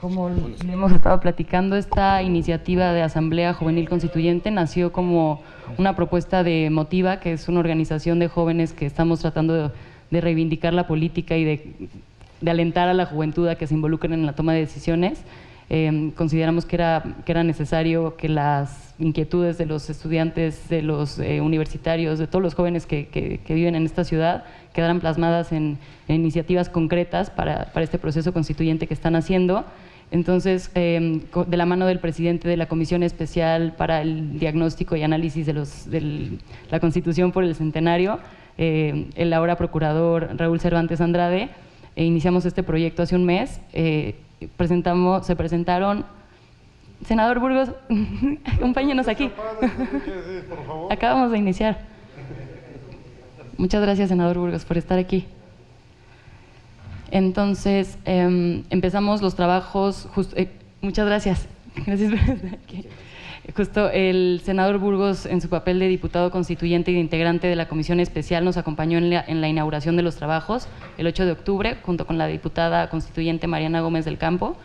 Como le hemos estado platicando, esta iniciativa de Asamblea Juvenil Constituyente nació como una propuesta de Motiva, que es una organización de jóvenes que estamos tratando de reivindicar la política y de alentar a la juventud a que se involucren en la toma de decisiones. Consideramos que era necesario que las inquietudes de los estudiantes, de los universitarios, de todos los jóvenes que viven en esta ciudad, quedaran plasmadas en iniciativas concretas para este proceso constituyente que están haciendo. Entonces, de la mano del presidente de la Comisión Especial para el Diagnóstico y Análisis de la Constitución por el Centenario, el ahora procurador Raúl Cervantes Andrade, iniciamos este proyecto hace un mes. Se presentaron… Senador Burgos, acompáñenos aquí. Acabamos de iniciar. Muchas gracias, senador Burgos, por estar aquí. Entonces, empezamos los trabajos… muchas gracias. Gracias por estar aquí. Justo el senador Burgos, en su papel de diputado constituyente y de integrante de la Comisión Especial, nos acompañó en la inauguración de los trabajos el 8 de octubre, junto con la diputada constituyente Mariana Gómez del Campo,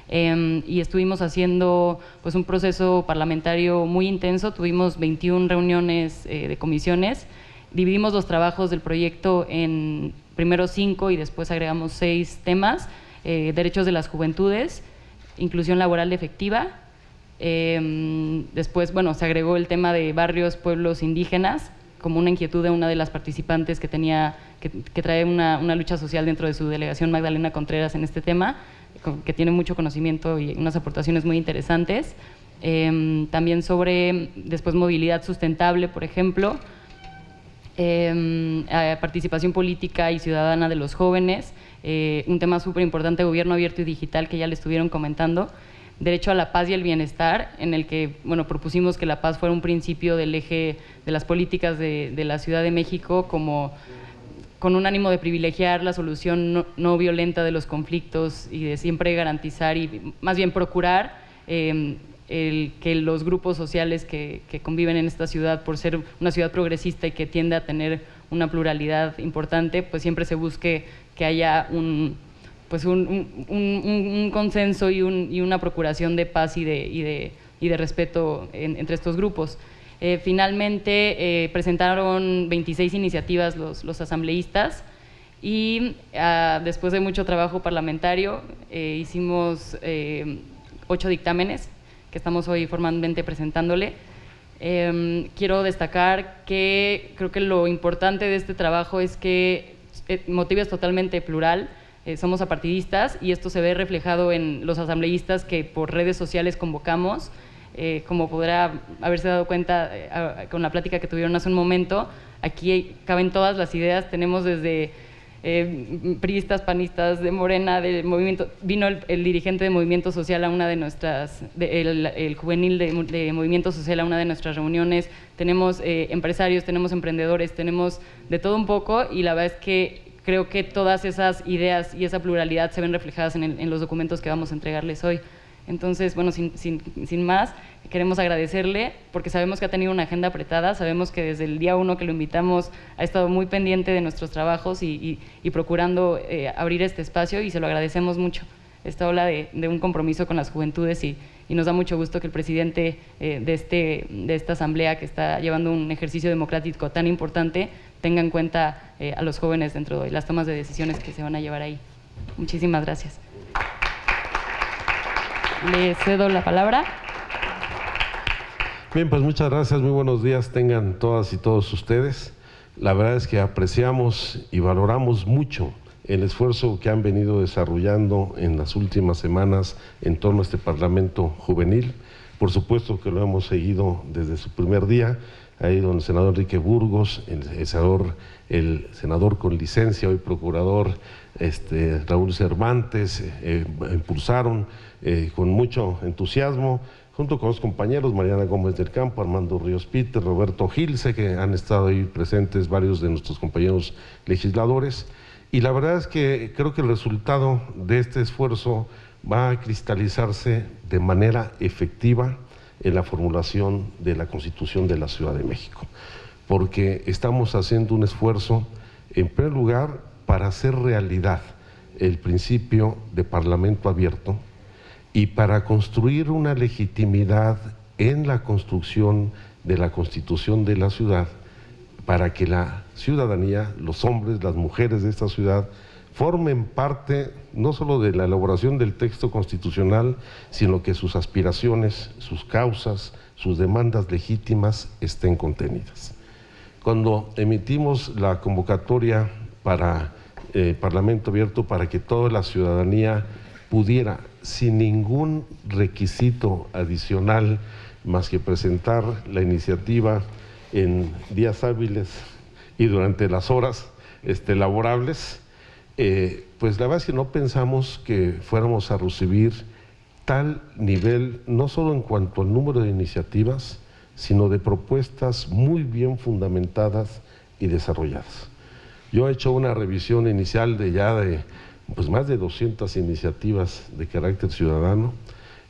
y estuvimos haciendo pues un proceso parlamentario muy intenso. Tuvimos 21 reuniones de comisiones, dividimos los trabajos del proyecto en primero 5 y después agregamos 6 temas: derechos de las juventudes, inclusión laboral efectiva. Después, bueno, se agregó el tema de barrios, pueblos indígenas, como una inquietud de una de las participantes que trae una lucha social dentro de su delegación, Magdalena Contreras, en este tema, que tiene mucho conocimiento y unas aportaciones muy interesantes. También sobre, después, movilidad sustentable, por ejemplo, participación política y ciudadana de los jóvenes, un tema súper importante, gobierno abierto y digital, que ya le estuvieron comentando. Derecho a la paz y el bienestar, en el que, bueno, propusimos que la paz fuera un principio del eje de las políticas de la Ciudad de México, como con un ánimo de privilegiar la solución no violenta de los conflictos y de siempre garantizar y más bien procurar que los grupos sociales que conviven en esta ciudad, por ser una ciudad progresista y que tiende a tener una pluralidad importante, pues siempre se busque que haya un consenso y una procuración de paz y de respeto entre estos grupos. Finalmente, presentaron 26 iniciativas los asambleístas y después de mucho trabajo parlamentario hicimos 8 dictámenes que estamos hoy formalmente presentándole. Quiero destacar que creo que lo importante de este trabajo es que Motiva es totalmente plural. Somos apartidistas y esto se ve reflejado en los asambleístas que por redes sociales convocamos. Como podrá haberse dado cuenta con la plática que tuvieron hace un momento, aquí caben todas las ideas. Tenemos desde priistas, panistas, de Morena, del movimiento. Vino el dirigente de Movimiento Social a una de nuestras, el juvenil de Movimiento Social a una de nuestras reuniones. Tenemos empresarios, tenemos emprendedores, tenemos de todo un poco, y la verdad es que creo que todas esas ideas y esa pluralidad se ven reflejadas en los documentos que vamos a entregarles hoy. Entonces, bueno, sin más, queremos agradecerle porque sabemos que ha tenido una agenda apretada, sabemos que desde el día 1 que lo invitamos ha estado muy pendiente de nuestros trabajos y procurando abrir este espacio, y se lo agradecemos mucho. Esta ola de un compromiso con las juventudes, y nos da mucho gusto que el presidente de esta asamblea, que está llevando un ejercicio democrático tan importante, tenga en cuenta a los jóvenes dentro de las tomas de decisiones que se van a llevar ahí. Muchísimas gracias. Le cedo la palabra. Bien, pues muchas gracias, muy buenos días tengan todas y todos ustedes. La verdad es que apreciamos y valoramos mucho el esfuerzo que han venido desarrollando en las últimas semanas en torno a este Parlamento Juvenil. Por supuesto que lo hemos seguido desde su primer día. Ahí don el senador Enrique Burgos, el senador con licencia, hoy procurador Raúl Cervantes, impulsaron con mucho entusiasmo, junto con los compañeros Mariana Gómez del Campo, Armando Ríos Peter, Roberto Gilse, que han estado ahí presentes varios de nuestros compañeros legisladores. Y la verdad es que creo que el resultado de este esfuerzo va a cristalizarse de manera efectiva en la formulación de la Constitución de la Ciudad de México, porque estamos haciendo un esfuerzo, en primer lugar, para hacer realidad el principio de parlamento abierto y para construir una legitimidad en la construcción de la Constitución de la ciudad, para que la ciudadanía, los hombres, las mujeres de esta ciudad, formen parte no solo de la elaboración del texto constitucional, sino que sus aspiraciones, sus causas, sus demandas legítimas estén contenidas. Cuando emitimos la convocatoria para Parlamento Abierto, para que toda la ciudadanía pudiera, sin ningún requisito adicional, más que presentar la iniciativa en días hábiles y durante las horas laborables, pues la verdad es que no pensamos que fuéramos a recibir tal nivel, no solo en cuanto al número de iniciativas, sino de propuestas muy bien fundamentadas y desarrolladas. Yo he hecho una revisión inicial de pues más de 200 iniciativas de carácter ciudadano,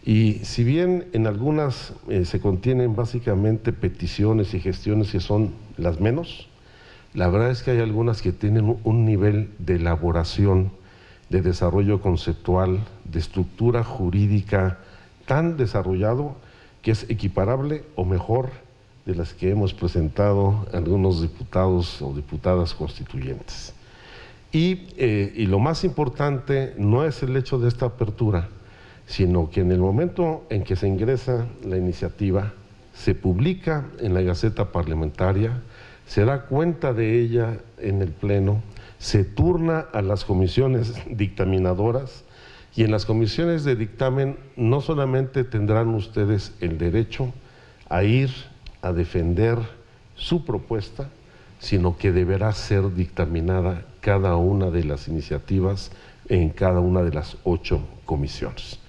y si bien en algunas se contienen básicamente peticiones y gestiones que son las menos, la verdad es que hay algunas que tienen un nivel de elaboración, de desarrollo conceptual, de estructura jurídica tan desarrollado que es equiparable o mejor de las que hemos presentado algunos diputados o diputadas constituyentes. Y lo más importante no es el hecho de esta apertura, sino que en el momento en que se ingresa la iniciativa, se publica en la Gaceta Parlamentaria, se da cuenta de ella en el Pleno, se turna a las comisiones dictaminadoras, y en las comisiones de dictamen no solamente tendrán ustedes el derecho a ir a defender su propuesta, sino que deberá ser dictaminada cada una de las iniciativas en cada una de las 8 comisiones.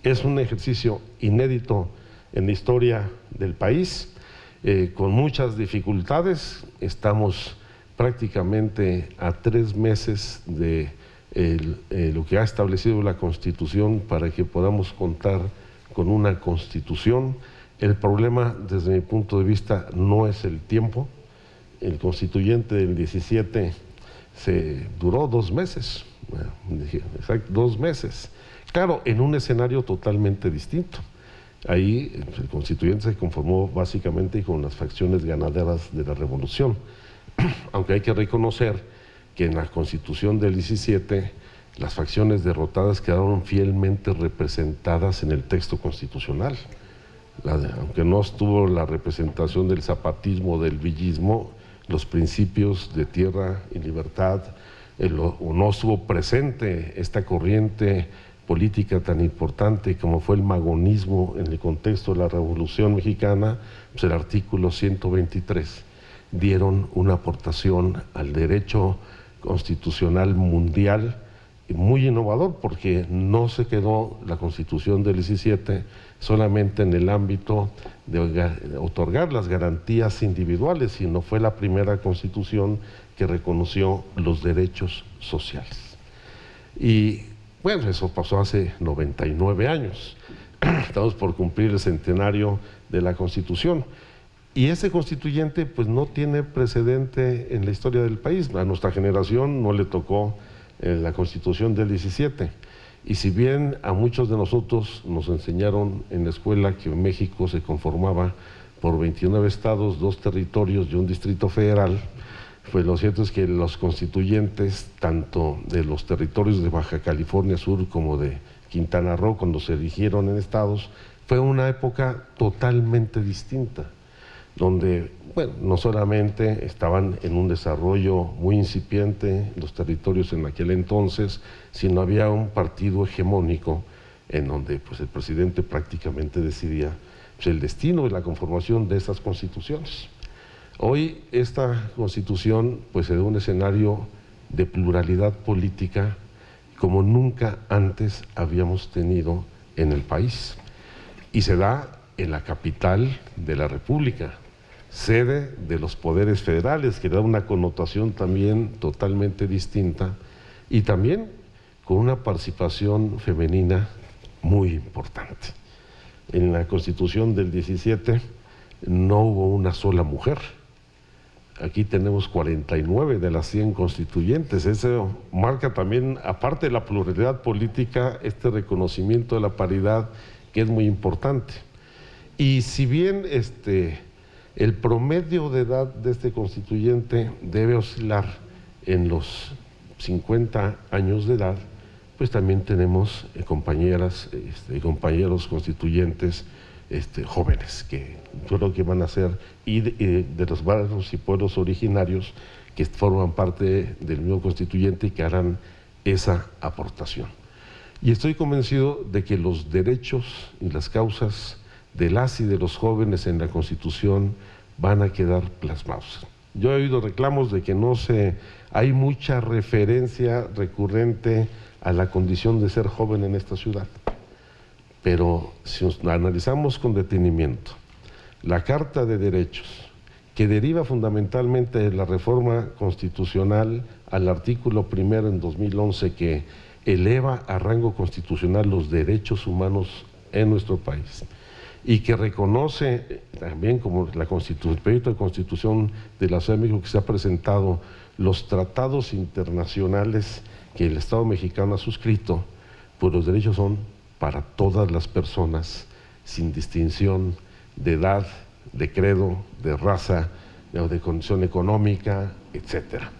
Es un ejercicio inédito en la historia del país, con muchas dificultades. Estamos prácticamente a 3 meses de lo que ha establecido la Constitución para que podamos contar con una Constitución. El problema, desde mi punto de vista, no es el tiempo. El constituyente del 17 duró 2 meses, exacto, 2 meses. Claro, en un escenario totalmente distinto. Ahí el constituyente se conformó básicamente con las facciones ganaderas de la revolución, aunque hay que reconocer que en la Constitución del 17 las facciones derrotadas quedaron fielmente representadas en el texto constitucional. Aunque no estuvo la representación del zapatismo, del villismo, los principios de tierra y libertad, o no estuvo presente esta corriente política tan importante como fue el magonismo en el contexto de la Revolución Mexicana, pues el artículo 123 dieron una aportación al derecho constitucional mundial muy innovador, porque no se quedó la Constitución del 17 solamente en el ámbito de otorgar las garantías individuales, sino fue la primera Constitución que reconoció los derechos sociales. Y bueno, eso pasó hace 99 años, estamos por cumplir el centenario de la Constitución, y ese constituyente pues no tiene precedente en la historia del país. A nuestra generación no le tocó la Constitución del 17, y si bien a muchos de nosotros nos enseñaron en la escuela que México se conformaba por 29 estados, 2 territorios y un distrito federal, pues lo cierto es que los constituyentes, tanto de los territorios de Baja California Sur como de Quintana Roo, cuando se erigieron en estados, fue una época totalmente distinta, donde, bueno, no solamente estaban en un desarrollo muy incipiente los territorios en aquel entonces, sino había un partido hegemónico en donde pues el presidente prácticamente decidía pues, el destino de la conformación de esas constituciones. Hoy esta Constitución pues se da un escenario de pluralidad política como nunca antes habíamos tenido en el país, y se da en la capital de la República, sede de los poderes federales, que da una connotación también totalmente distinta, y también con una participación femenina muy importante. En la Constitución del 17 no hubo una sola mujer. Aquí tenemos 49 de las 100 constituyentes. Eso marca también, aparte de la pluralidad política, este reconocimiento de la paridad que es muy importante. Y si bien el promedio de edad de este constituyente debe oscilar en los 50 años de edad, pues también tenemos compañeras y compañeros constituyentes jóvenes, que yo creo que van a ser, y de los barrios y pueblos originarios que forman parte del mismo constituyente y que harán esa aportación. Y estoy convencido de que los derechos y las causas de las y de los jóvenes en la Constitución van a quedar plasmados. Yo he oído reclamos de que hay mucha referencia recurrente a la condición de ser joven en esta ciudad. Pero si nos analizamos con detenimiento la Carta de Derechos, que deriva fundamentalmente de la reforma constitucional al artículo 1 en 2011, que eleva a rango constitucional los derechos humanos en nuestro país, y que reconoce también, como el proyecto de Constitución de la Ciudad de México que se ha presentado, los tratados internacionales que el Estado mexicano ha suscrito, pues los derechos son para todas las personas, sin distinción de edad, de credo, de raza, de condición económica, etcétera.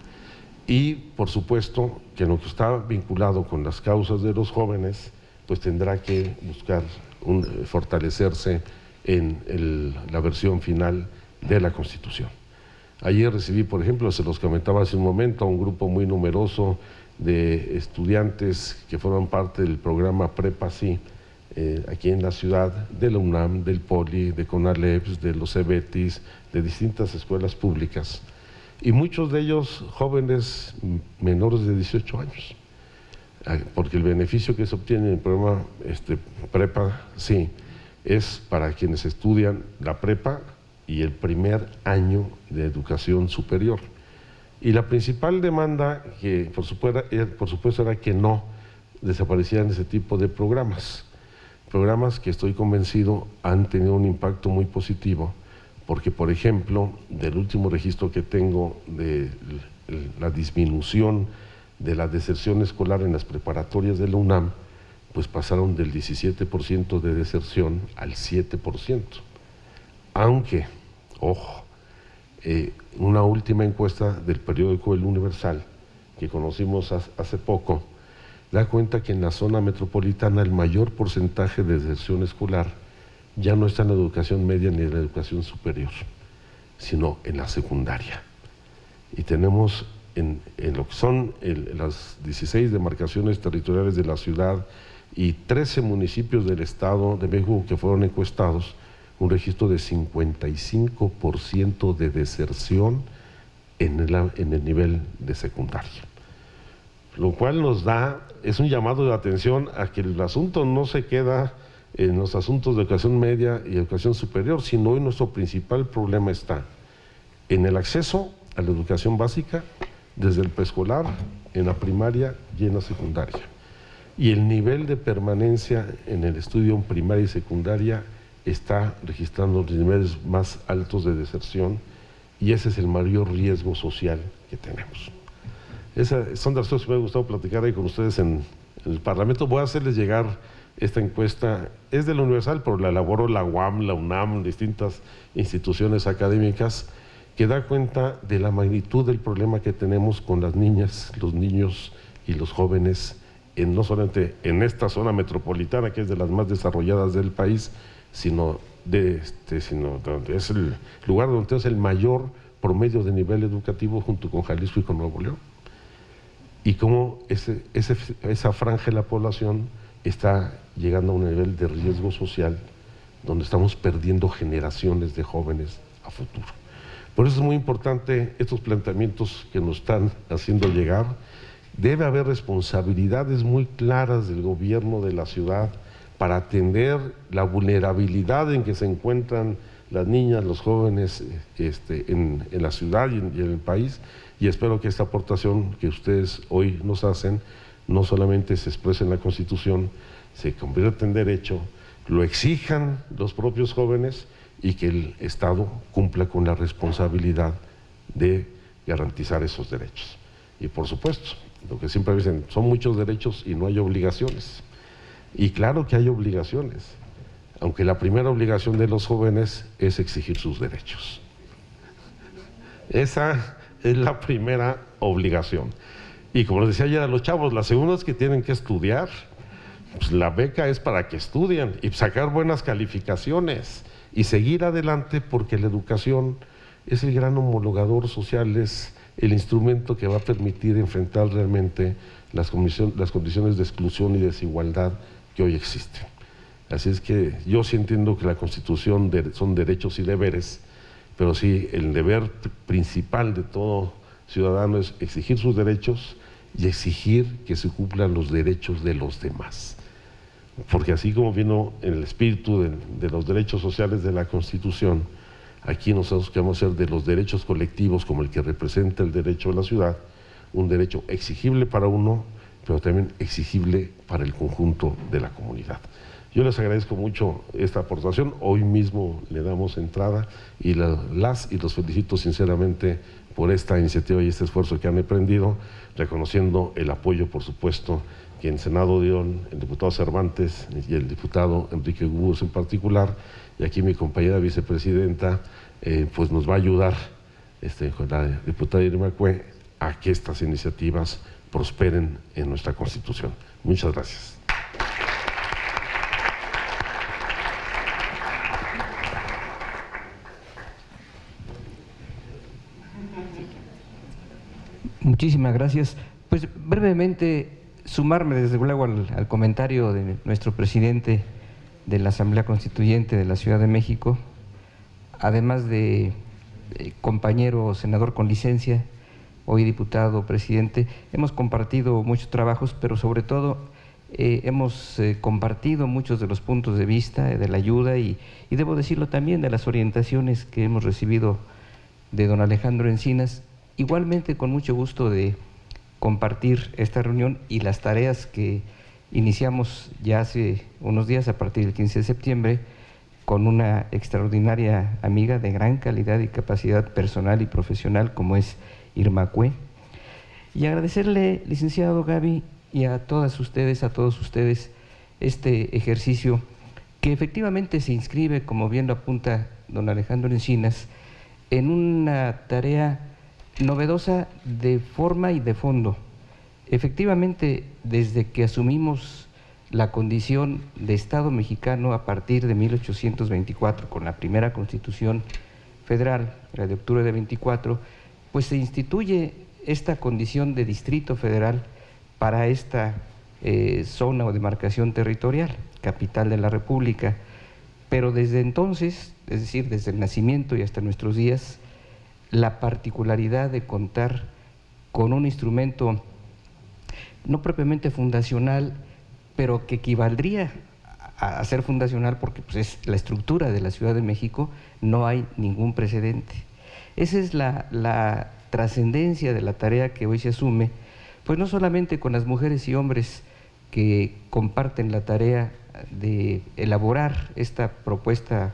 Y, por supuesto, que lo que está vinculado con las causas de los jóvenes, pues tendrá que buscar fortalecerse en la versión final de la Constitución. Ayer recibí, por ejemplo, se los comentaba hace un momento, a un grupo muy numeroso de estudiantes que forman parte del programa Prepa Sí, aquí en la ciudad, de la UNAM, del POLI, de CONALEP, de los CEBETIS, de distintas escuelas públicas, y muchos de ellos jóvenes menores de 18 años, porque el beneficio que se obtiene en el programa Prepa Sí es para quienes estudian la prepa y el primer año de educación superior. Y la principal demanda, que por supuesto era que no desaparecieran ese tipo de programas que estoy convencido han tenido un impacto muy positivo, porque, por ejemplo, del último registro que tengo de la disminución de la deserción escolar en las preparatorias de la UNAM, pues pasaron del 17% de deserción al 7%. Aunque, ojo, una última encuesta del periódico El Universal, que conocimos hace poco, da cuenta que en la zona metropolitana el mayor porcentaje de deserción escolar ya no está en la educación media ni en la educación superior, sino en la secundaria. Y tenemos en lo que son las 16 demarcaciones territoriales de la ciudad y 13 municipios del Estado de México que fueron encuestados, un registro de 55% de deserción en el nivel de secundaria. Lo cual es un llamado de atención a que el asunto no se queda en los asuntos de educación media y educación superior, sino hoy nuestro principal problema está en el acceso a la educación básica, desde el preescolar, en la primaria y en la secundaria. Y el nivel de permanencia en el estudio en primaria y secundaria está registrando los niveles más altos de deserción, y ese es el mayor riesgo social que tenemos. Esas son de las cosas que me ha gustado platicar ahí con ustedes en el Parlamento. Voy a hacerles llegar esta encuesta, es de la Universal, pero la elaboró la UAM, la UNAM, distintas instituciones académicas, que da cuenta de la magnitud del problema que tenemos con las niñas, los niños y los jóvenes, no solamente en esta zona metropolitana, que es de las más desarrolladas del país, sino donde es el lugar donde es el mayor promedio de nivel educativo, junto con Jalisco y con Nuevo León. Y cómo esa franja de la población está llegando a un nivel de riesgo social donde estamos perdiendo generaciones de jóvenes a futuro. Por eso es muy importante estos planteamientos que nos están haciendo llegar. Debe haber responsabilidades muy claras del gobierno de la ciudad para atender la vulnerabilidad en que se encuentran las niñas, los jóvenes en la ciudad y en el país, y espero que esta aportación que ustedes hoy nos hacen no solamente se exprese en la Constitución, se convierta en derecho, lo exijan los propios jóvenes y que el Estado cumpla con la responsabilidad de garantizar esos derechos. Y por supuesto, lo que siempre dicen, son muchos derechos y no hay obligaciones. Y claro que hay obligaciones, aunque la primera obligación de los jóvenes es exigir sus derechos. Esa es la primera obligación. Y como les decía ayer a los chavos, la segunda es que tienen que estudiar. Pues la beca es para que estudien y sacar buenas calificaciones y seguir adelante, porque la educación es el gran homologador social, es el instrumento que va a permitir enfrentar realmente las condiciones de exclusión y desigualdad que hoy existen. Así es que yo sí entiendo que la Constitución son derechos y deberes, pero sí el deber principal de todo ciudadano es exigir sus derechos y exigir que se cumplan los derechos de los demás. Porque así como vino en el espíritu de los derechos sociales de la Constitución, aquí nosotros queremos hacer de los derechos colectivos, como el que representa el derecho de la ciudad, un derecho exigible para uno, pero también exigible para el conjunto de la comunidad. Yo les agradezco mucho esta aportación, hoy mismo le damos entrada y los felicito sinceramente por esta iniciativa y este esfuerzo que han emprendido, reconociendo el apoyo, por supuesto, que en Senado dieron el diputado Cervantes y el diputado Enrique Gubús en particular, y aquí mi compañera vicepresidenta pues nos va a ayudar con la diputada Irma Cue a que estas iniciativas prosperen en nuestra Constitución. Muchas gracias. Muchísimas gracias. Pues brevemente sumarme desde luego al comentario de nuestro presidente de la Asamblea Constituyente de la Ciudad de México, además de compañero senador con licencia, hoy diputado, presidente. Hemos compartido muchos trabajos, pero sobre todo hemos compartido muchos de los puntos de vista, de la ayuda y debo decirlo también de las orientaciones que hemos recibido de don Alejandro Encinas. Igualmente con mucho gusto de compartir esta reunión y las tareas que iniciamos ya hace unos días a partir del 15 de septiembre con una extraordinaria amiga de gran calidad y capacidad personal y profesional como es Irma Cue. Y agradecerle, licenciado Gaby, y a todos ustedes, este ejercicio que efectivamente se inscribe, como bien lo apunta don Alejandro Encinas, en una tarea novedosa de forma y de fondo. Efectivamente, desde que asumimos la condición de Estado mexicano a partir de 1824, con la primera Constitución Federal, la de octubre de 24, pues se instituye esta condición de Distrito Federal para esta zona o demarcación territorial, capital de la República. Pero desde entonces, es decir, desde el nacimiento y hasta nuestros días, la particularidad de contar con un instrumento no propiamente fundacional, pero que equivaldría a ser fundacional porque pues, es la estructura de la Ciudad de México, no hay ningún precedente. Esa es la trascendencia de la tarea que hoy se asume, pues no solamente con las mujeres y hombres que comparten la tarea de elaborar esta propuesta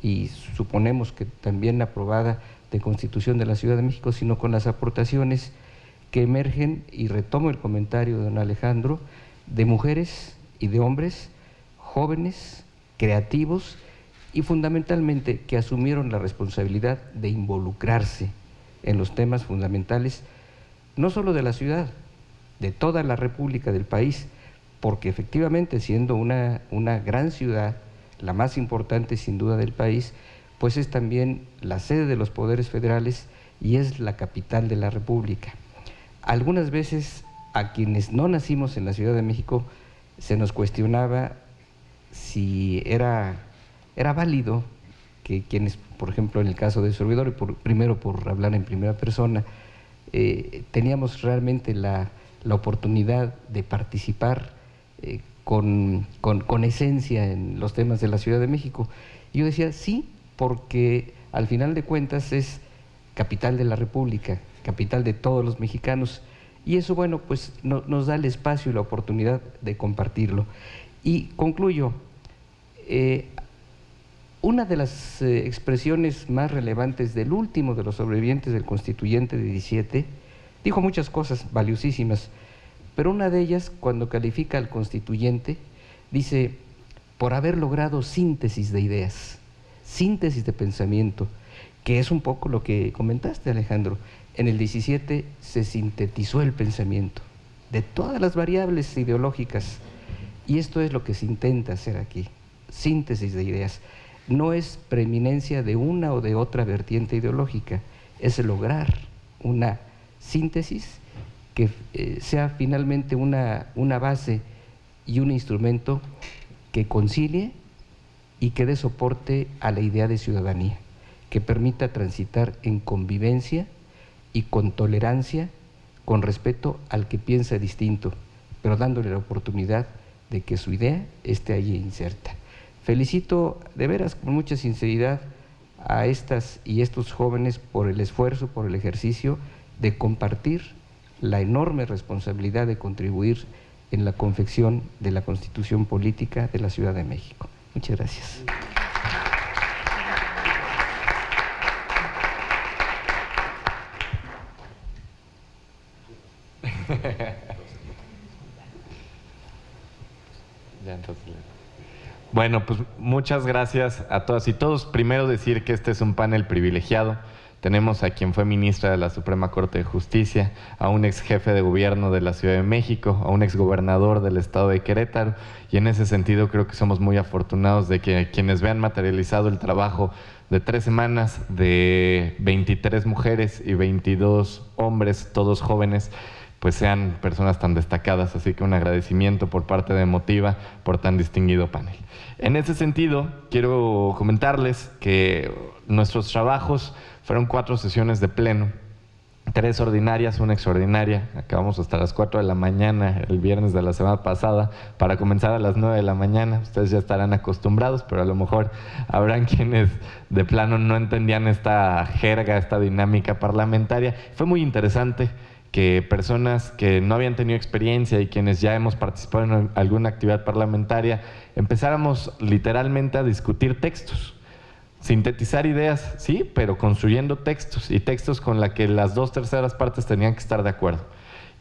y suponemos que también aprobada de Constitución de la Ciudad de México, sino con las aportaciones que emergen, y retomo el comentario de don Alejandro, de mujeres y de hombres jóvenes, creativos y fundamentalmente que asumieron la responsabilidad de involucrarse en los temas fundamentales, no solo de la ciudad, de toda la República, del país, porque efectivamente siendo una gran ciudad, la más importante sin duda del país, pues es también la sede de los poderes federales y es la capital de la República. Algunas veces a quienes no nacimos en la Ciudad de México se nos cuestionaba si era válido que quienes, por ejemplo, en el caso de servidor, y primero por hablar en primera persona, teníamos realmente la oportunidad de participar con esencia en los temas de la Ciudad de México. Y yo decía, sí, porque al final de cuentas es capital de la República, capital de todos los mexicanos, y eso, bueno, pues nos da el espacio y la oportunidad de compartirlo. Y concluyo, Una de las expresiones más relevantes del último de los sobrevivientes del constituyente de 17 dijo muchas cosas valiosísimas, pero una de ellas, cuando califica al constituyente, dice: por haber logrado síntesis de ideas, síntesis de pensamiento, que es un poco lo que comentaste, Alejandro. En el 17 se sintetizó el pensamiento de todas las variables ideológicas, y esto es lo que se intenta hacer aquí, síntesis de ideas. No es preeminencia de una o de otra vertiente ideológica, es lograr una síntesis que sea finalmente una base y un instrumento que concilie y que dé soporte a la idea de ciudadanía, que permita transitar en convivencia y con tolerancia, con respeto al que piensa distinto, pero dándole la oportunidad de que su idea esté allí inserta. Felicito de veras con mucha sinceridad a estas y estos jóvenes por el esfuerzo, por el ejercicio de compartir la enorme responsabilidad de contribuir en la confección de la Constitución Política de la Ciudad de México. Muchas gracias. Ya, entonces. Bueno, pues muchas gracias a todas y todos. Primero decir que este es un panel privilegiado. Tenemos a quien fue ministra de la Suprema Corte de Justicia, a un ex jefe de gobierno de la Ciudad de México, a un ex gobernador del estado de Querétaro, y en ese sentido creo que somos muy afortunados de que quienes vean materializado el trabajo de 3 semanas de 23 mujeres y 22 hombres, todos jóvenes, pues sean personas tan destacadas. Así que un agradecimiento por parte de Motiva por tan distinguido panel. En ese sentido, quiero comentarles que nuestros trabajos fueron 4 sesiones de pleno, 3 ordinarias, 1 extraordinaria. Acabamos hasta las 4 de la mañana el viernes de la semana pasada para comenzar a las 9 de la mañana. Ustedes ya estarán acostumbrados, pero a lo mejor habrán quienes de plano no entendían esta jerga, esta dinámica parlamentaria. Fue muy interesante que personas que no habían tenido experiencia y quienes ya hemos participado en alguna actividad parlamentaria empezáramos literalmente a discutir textos. Sintetizar ideas, sí, pero construyendo textos, y textos con la que las 2/3 partes tenían que estar de acuerdo.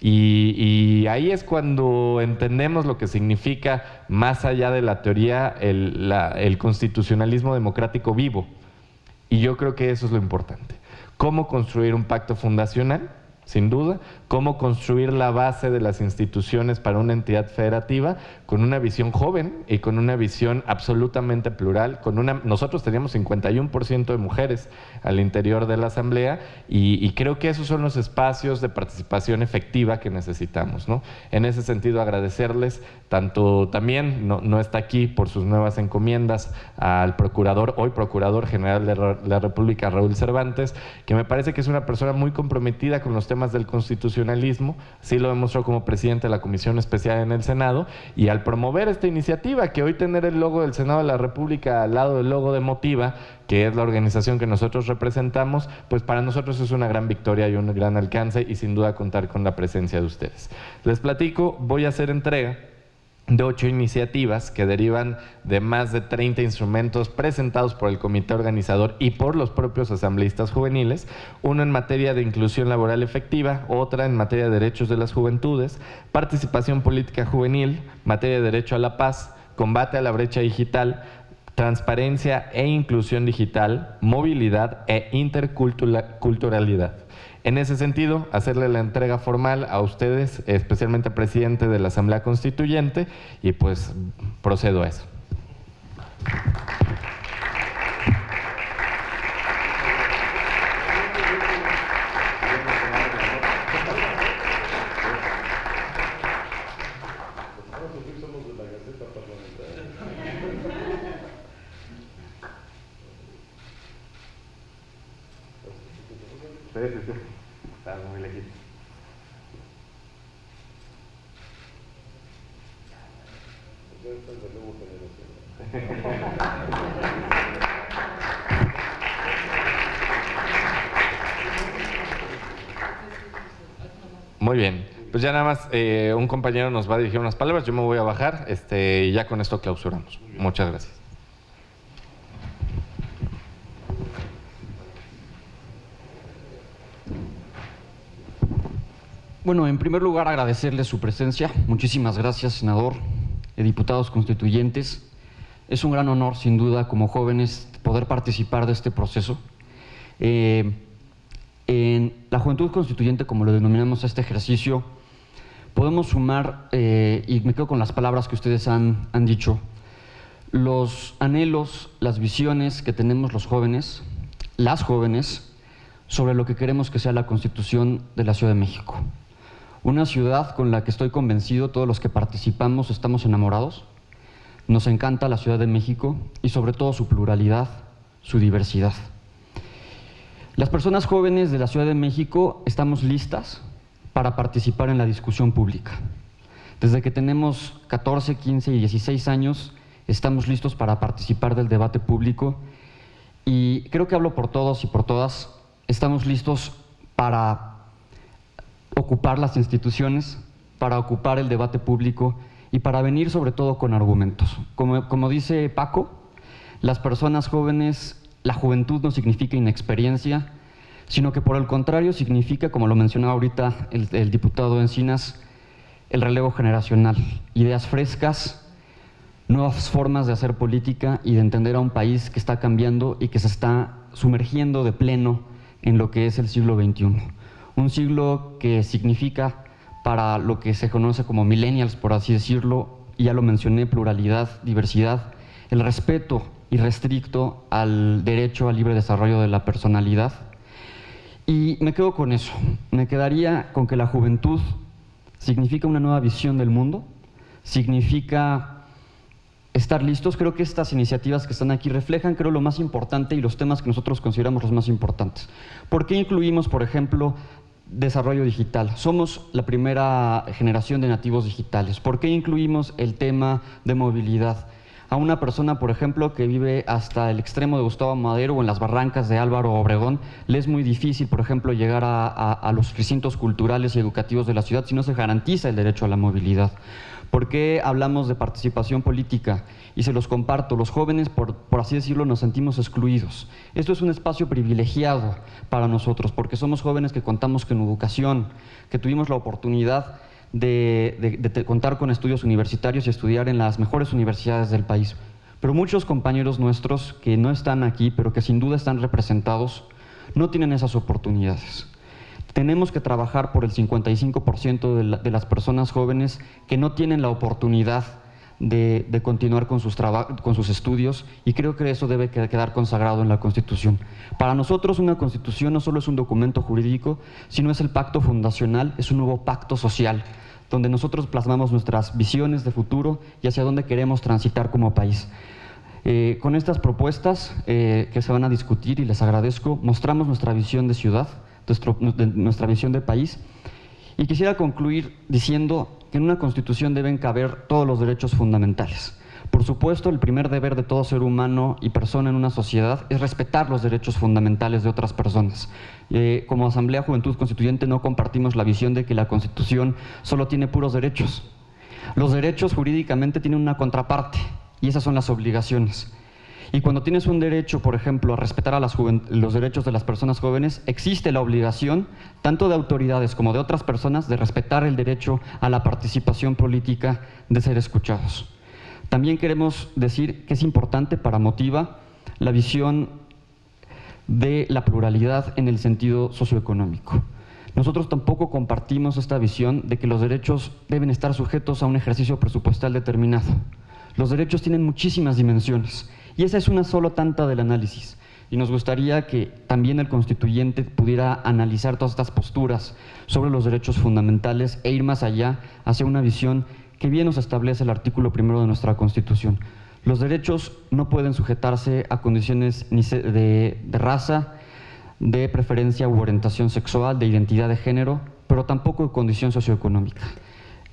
Y ahí es cuando entendemos lo que significa, más allá de la teoría, el constitucionalismo democrático vivo. Y yo creo que eso es lo importante. ¿Cómo construir un pacto fundacional? Sin duda, cómo construir la base de las instituciones para una entidad federativa con una visión joven y con una visión absolutamente plural. Nosotros teníamos 51% de mujeres al interior de la Asamblea y creo que esos son los espacios de participación efectiva que necesitamos, ¿no? En ese sentido, agradecerles tanto también, no está aquí por sus nuevas encomiendas, al procurador, hoy Procurador General de la República, Raúl Cervantes, que me parece que es una persona muy comprometida con los temas del constitucionalismo, así lo demostró como presidente de la Comisión Especial en el Senado, y al promover esta iniciativa, que hoy tener el logo del Senado de la República al lado del logo de Motiva, que es la organización que nosotros representamos, pues para nosotros es una gran victoria y un gran alcance, y sin duda contar con la presencia de ustedes. Les platico, voy a hacer entrega de 8 iniciativas que derivan de más de 30 instrumentos presentados por el comité organizador y por los propios asambleístas juveniles, una en materia de inclusión laboral efectiva, otra en materia de derechos de las juventudes, participación política juvenil, materia de derecho a la paz, combate a la brecha digital, transparencia e inclusión digital, movilidad e interculturalidad. En ese sentido, hacerle la entrega formal a ustedes, especialmente al presidente de la Asamblea Constituyente, y pues procedo a eso. Está muy lejito. Muy bien, pues ya nada más un compañero nos va a dirigir unas palabras, yo me voy a bajar y ya con esto clausuramos. Muchas gracias. Bueno, en primer lugar agradecerle su presencia. Muchísimas gracias, senador, diputados constituyentes. Es un gran honor, sin duda, como jóvenes, poder participar de este proceso. En la Juventud Constituyente, como lo denominamos a este ejercicio, podemos sumar, y me quedo con las palabras que ustedes han dicho, los anhelos, las visiones que tenemos los jóvenes, las jóvenes, sobre lo que queremos que sea la Constitución de la Ciudad de México. Una ciudad con la que estoy convencido, todos los que participamos estamos enamorados. Nos encanta la Ciudad de México y sobre todo su pluralidad, su diversidad. Las personas jóvenes de la Ciudad de México estamos listas para participar en la discusión pública. Desde que tenemos 14, 15 y 16 años, estamos listos para participar del debate público y creo que hablo por todos y por todas, estamos listos para ocupar las instituciones, para ocupar el debate público y para venir sobre todo con argumentos. Como dice Paco, las personas jóvenes, la juventud no significa inexperiencia, sino que por el contrario significa, como lo mencionaba ahorita el diputado Encinas, el relevo generacional, ideas frescas, nuevas formas de hacer política y de entender a un país que está cambiando y que se está sumergiendo de pleno en lo que es el siglo XXI. Un siglo que significa, para lo que se conoce como millennials, por así decirlo, y ya lo mencioné, pluralidad, diversidad, el respeto irrestricto al derecho al libre desarrollo de la personalidad. Y me quedo con eso, me quedaría con que la juventud significa una nueva visión del mundo, significa estar listos. Creo que estas iniciativas que están aquí reflejan, creo, lo más importante y los temas que nosotros consideramos los más importantes. ¿Por qué incluimos, por ejemplo, desarrollo digital? Somos la primera generación de nativos digitales. ¿Por qué incluimos el tema de movilidad? A una persona, por ejemplo, que vive hasta el extremo de Gustavo Madero o en las barrancas de Álvaro Obregón, le es muy difícil, por ejemplo, llegar a los recintos culturales y educativos de la ciudad si no se garantiza el derecho a la movilidad. ¿Por qué hablamos de participación política? Y se los comparto, los jóvenes, por así decirlo, nos sentimos excluidos. Esto es un espacio privilegiado para nosotros, porque somos jóvenes que contamos con educación, que tuvimos la oportunidad de contar con estudios universitarios y estudiar en las mejores universidades del país. Pero muchos compañeros nuestros que no están aquí, pero que sin duda están representados, no tienen esas oportunidades. Tenemos que trabajar por el 55% de las personas jóvenes que no tienen la oportunidad de continuar con sus estudios, y creo que eso debe quedar consagrado en la Constitución. Para nosotros una Constitución no solo es un documento jurídico, sino es el pacto fundacional, es un nuevo pacto social, donde nosotros plasmamos nuestras visiones de futuro y hacia dónde queremos transitar como país. Con estas propuestas que se van a discutir, y les agradezco, mostramos nuestra visión de ciudad, nuestra visión de país, y quisiera concluir diciendo que en una Constitución deben caber todos los derechos fundamentales. Por supuesto, el primer deber de todo ser humano y persona en una sociedad es respetar los derechos fundamentales de otras personas. Como Asamblea Juventud Constituyente no compartimos la visión de que la Constitución solo tiene puros derechos. Los derechos jurídicamente tienen una contraparte, y esas son las obligaciones. Y cuando tienes un derecho, por ejemplo, a respetar a los derechos de las personas jóvenes, existe la obligación, tanto de autoridades como de otras personas, de respetar el derecho a la participación política, de ser escuchados. También queremos decir que es importante para Motiva la visión de la pluralidad en el sentido socioeconómico. Nosotros tampoco compartimos esta visión de que los derechos deben estar sujetos a un ejercicio presupuestal determinado. Los derechos tienen muchísimas dimensiones, y esa es una solo tanta del análisis. Y nos gustaría que también el constituyente pudiera analizar todas estas posturas sobre los derechos fundamentales e ir más allá hacia una visión que bien nos establece el artículo 1 de nuestra Constitución. Los derechos no pueden sujetarse a condiciones ni de raza, de preferencia u orientación sexual, de identidad de género, pero tampoco de condición socioeconómica.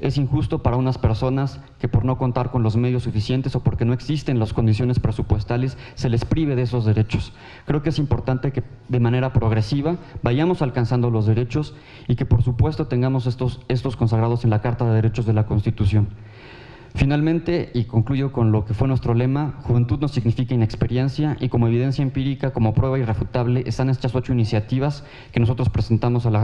Es injusto para unas personas que por no contar con los medios suficientes o porque no existen las condiciones presupuestales se les prive de esos derechos. Creo que es importante que de manera progresiva vayamos alcanzando los derechos y que por supuesto tengamos estos consagrados en la Carta de Derechos de la Constitución. Finalmente, y concluyo con lo que fue nuestro lema, juventud no significa inexperiencia, y como evidencia empírica, como prueba irrefutable, están estas 8 iniciativas que nosotros presentamos a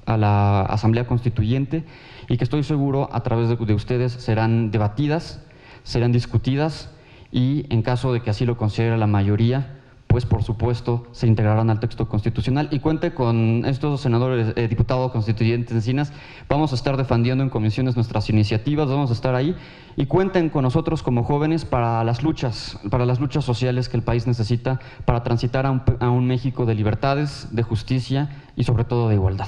a la Asamblea Constituyente y que estoy seguro a través de ustedes serán debatidas, serán discutidas y en caso de que así lo considere la mayoría, pues por supuesto se integrarán al texto constitucional. Y cuente con estos senadores, diputados constituyentes Encinas, vamos a estar defendiendo en comisiones nuestras iniciativas, vamos a estar ahí y cuenten con nosotros como jóvenes para las luchas sociales que el país necesita para transitar a un México de libertades, de justicia y sobre todo de igualdad.